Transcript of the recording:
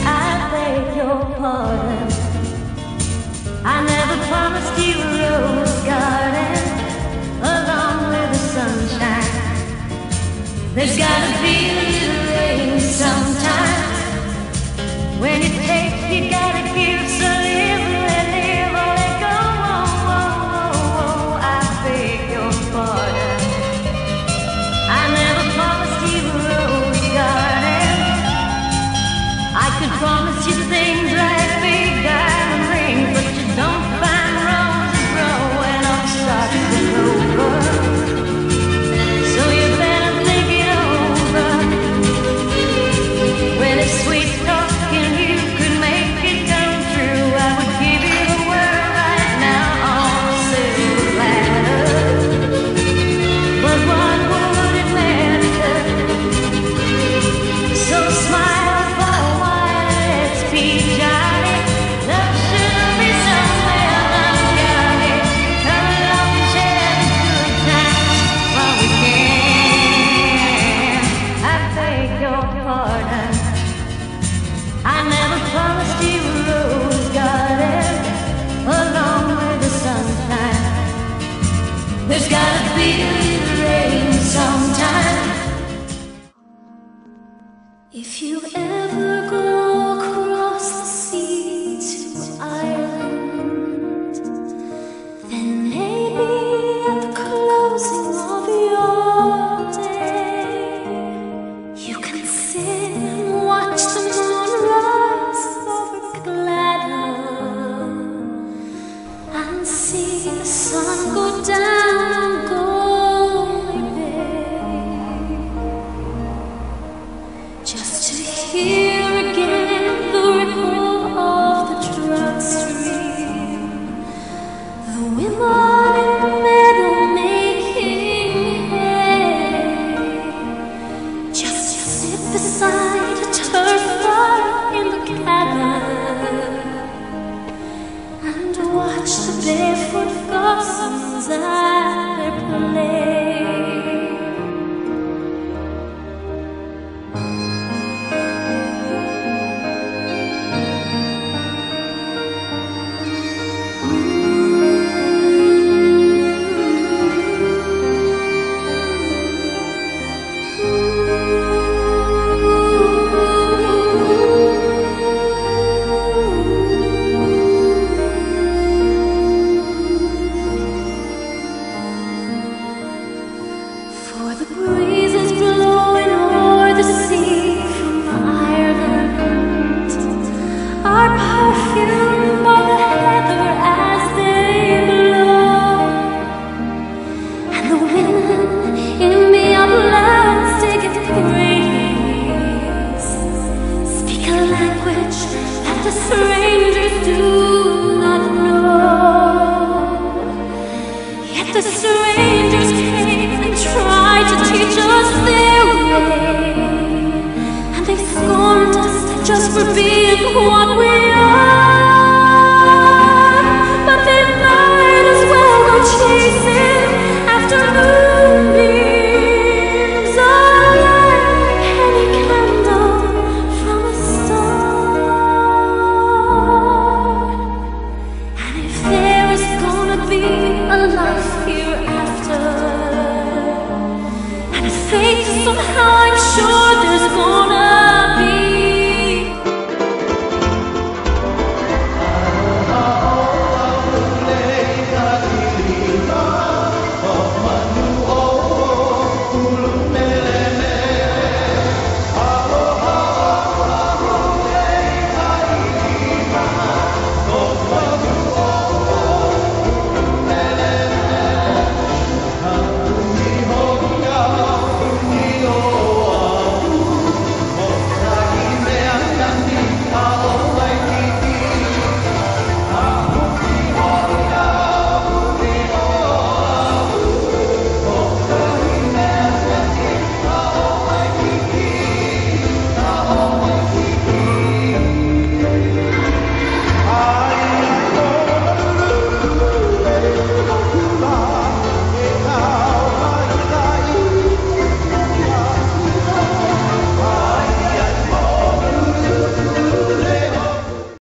I beg your pardon. I never promised you a rose garden along with the sunshine. There's gotta be a little rain sometime. When you take, you gotta give. So live, let live, or let go. I beg your pardon. I never promised you a rose garden. I could promise you things like big diamond rings, but you don't find roses growing on stalks of clover. So you better think it over. When it's sweet talking, you could make it come true. I would give you the world right now on a silver platter. But what would it matter? So smile for a while, let's be jolly. Love should be somewhere unjolly. Come along and share the good times while we can. I beg your pardon. I never promised you a rose garden along with the sunshine. There's gotta be a little rain sometime. If you ever go across the sea to Ireland, then maybe at the closing of your day, you can sit and watch the moon rise over Gladden and see the sun go down on Galway Bay. Just to hear again the ripple of the trout stream, the women in the meadow making hay, just to sit beside a turf fire in the cabin and watch the barefoot gossams at their play. For the breezes blowing o'er the sea from Ireland are perfumed by the heather as they blow, and the women in the uplands take its praise, speak a language that the strangers do not know. Yet the strangers came and tried to teach us their way, and they scorned us just for being what we are. But they might as well go chasing after moonbeams or light a penny candle from a star. And if there is gonna be a life hereafter, and a fate somehow, I'm sure there's gonna